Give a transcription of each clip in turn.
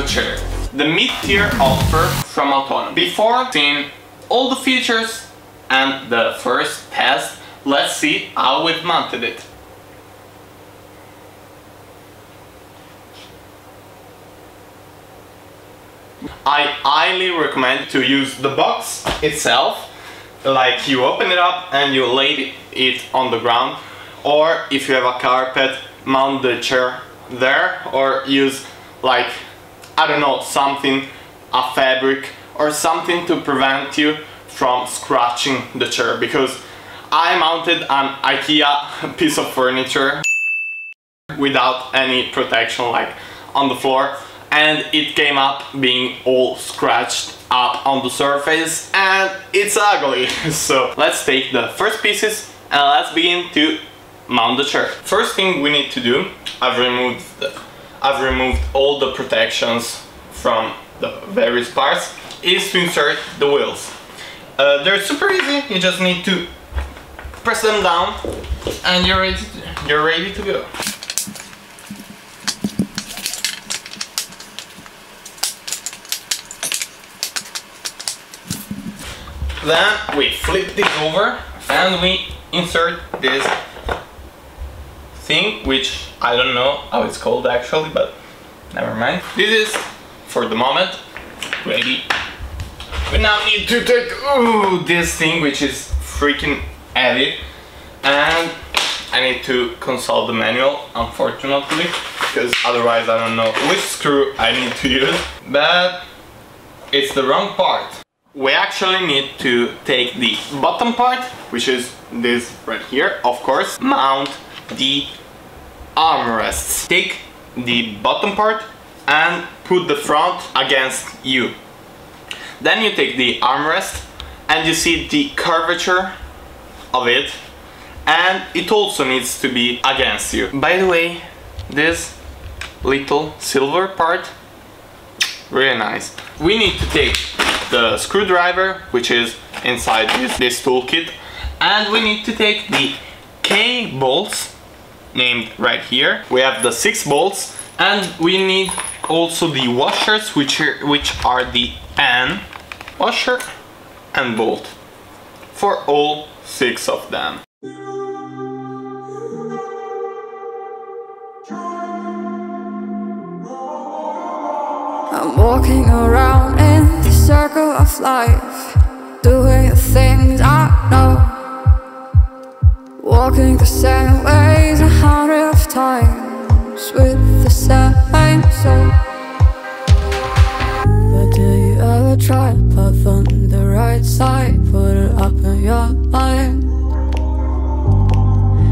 ErgoChair, the mid-tier offer from Autonomous. Before seeing all the features and the first test, let's see how we've mounted it. I highly recommend to use the box itself, like you open it up and you lay it on the ground, or if you have a carpet, mount the chair there, or use, like, I don't know, something, a fabric or something to prevent you from scratching the chair, because I mounted an IKEA piece of furniture without any protection, like on the floor, and it came up being all scratched up on the surface and it's ugly. So let's take the first pieces and let's begin to mount the chair. First thing we need to do, I've removed all the protections from the various parts, is to insert the wheels. They're super easy, you just need to press them down and you're ready to go. Then we flip this over and we insert this thing, which I don't know how it's called actually, but never mind. This is, for the moment, ready. We now need to take this thing, which is freaking heavy, and I need to consult the manual, unfortunately, because otherwise I don't know which screw I need to use, but it's the wrong part. We actually need to take the bottom part, which is this right here, of course, mount the armrests. Take the bottom part and put the front against you. Then you take the armrest and you see the curvature of it, and it also needs to be against you. By the way, this little silver part, really nice. We need to take the screwdriver, which is inside this toolkit, and we need to take the K bolts, named right here. We have the 6 bolts, and we need also the washers, which are the N washer and bolt for all 6 of them. I'm walking around in the circle of life, doing the things I know, walking the same ways 100 times with the same soul. But do you ever try to path on the right side, put it up in your mind?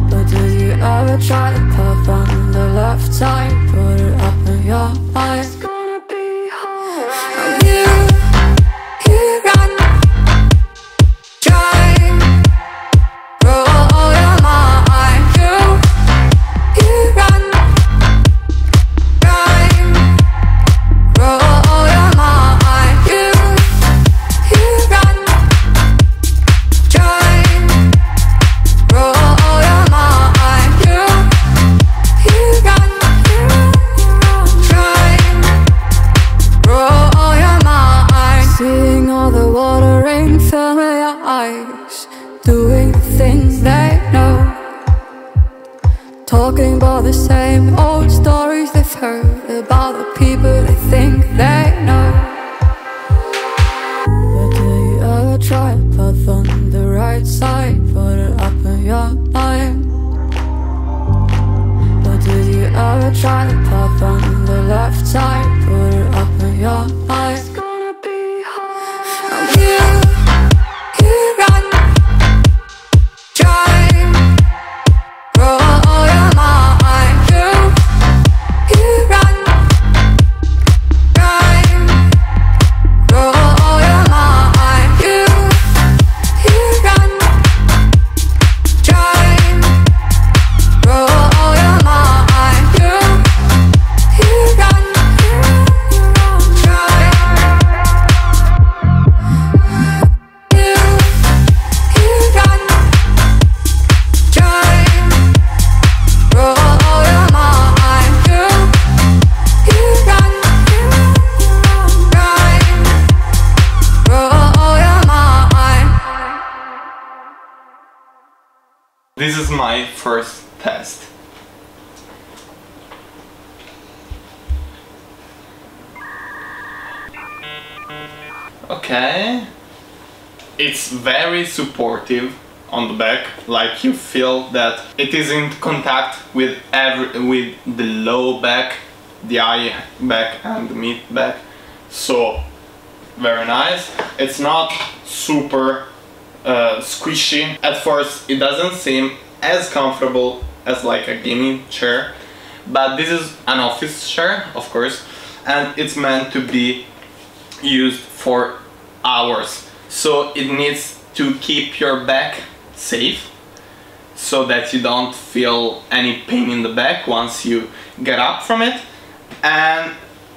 But do you ever try to path on the left side, put it up in your mind? Doing the things they know, talking about the same old stories they've heard about the people they think they know. But do you ever try to path on the right side, put it up in your mind? But do you ever try to path on the left side, put it up in your mind? It's gonna be hard. I'm here. This is my first test. Okay. It's very supportive on the back, like you feel that it is in contact with the low back, the high back and the mid back. So very nice. It's not super squishy. At first it doesn't seem as comfortable as like a gaming chair, but this is an office chair, of course, and it's meant to be used for hours. So it needs to keep your back safe so that you don't feel any pain in the back once you get up from it, and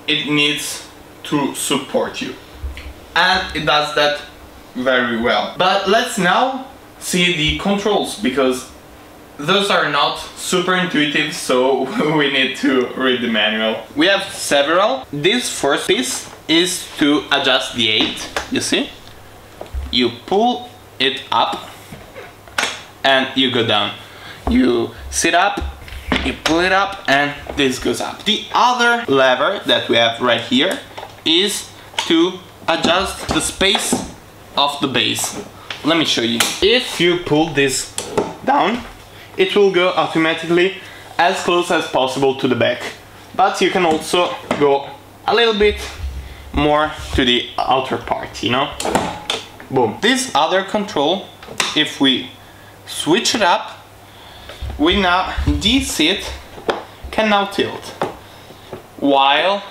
it needs to support you, and it does that very well. But let's now see the controls, because those are not super intuitive, so we need to read the manual. We have several. This first piece is to adjust the height. You see? You pull it up and you go down. You sit up, you pull it up, and this goes up. The other lever that we have right here is to adjust the space of the base. Let me show you. If you pull this down, it will go automatically as close as possible to the back. But you can also go a little bit more to the outer part, you know? Boom. This other control, if we switch it up, this seat can now tilt. While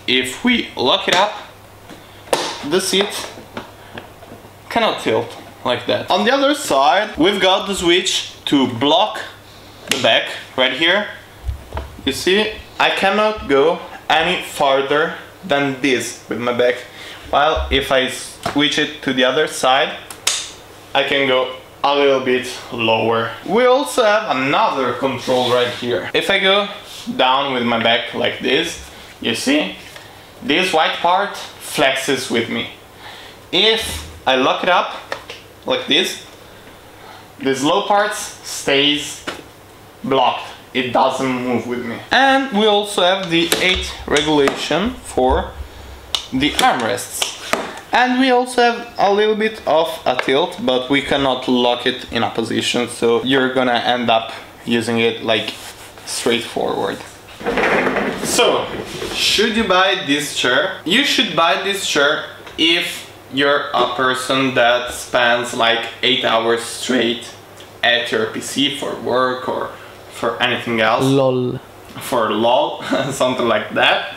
if we lock it up, the seat cannot tilt like that. On the other side, we've got the switch to block the back right here. You see, I cannot go any farther than this with my back. While if I switch it to the other side, I can go a little bit lower. We also have another control right here. If I go down with my back like this, you see, this white part flexes with me. If I lock it up like this low part stays blocked. It doesn't move with me. And we also have the height regulation for the armrests. And we also have a little bit of a tilt, but we cannot lock it in a position, so you're gonna end up using it like straightforward. So, should you buy this chair? You should buy this chair if you're a person that spends like 8 hours straight at your PC for work or for anything else. LOL. For LOL, something like that.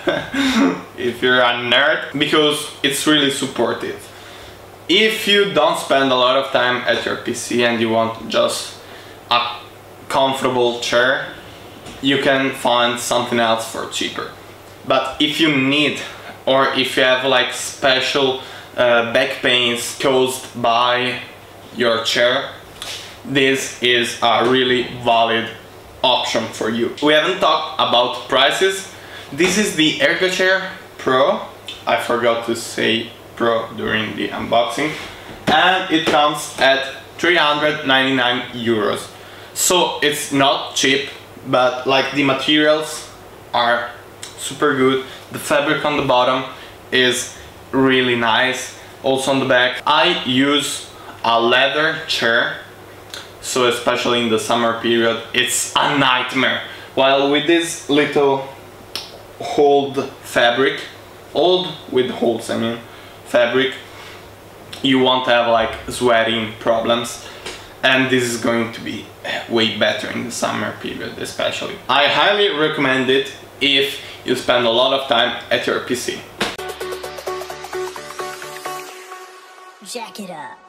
If you're a nerd, because it's really supportive. If you don't spend a lot of time at your PC and you want just a comfortable chair, you can find something else for cheaper. But if you need, or if you have like special back pains caused by your chair, this is a really valid option for you. We haven't talked about prices. This is the ErgoChair Pro. I forgot to say Pro during the unboxing. And it comes at 399 euros. So it's not cheap, but like the materials are super good. The fabric on the bottom is really nice. Also on the back. I use a leather chair, so especially in the summer period, it's a nightmare. While with this little hold fabric, old with holes, I mean, fabric, you won't have like sweating problems. And this is going to be way better in the summer period especially. I highly recommend it if you spend a lot of time at your PC. Jack it up.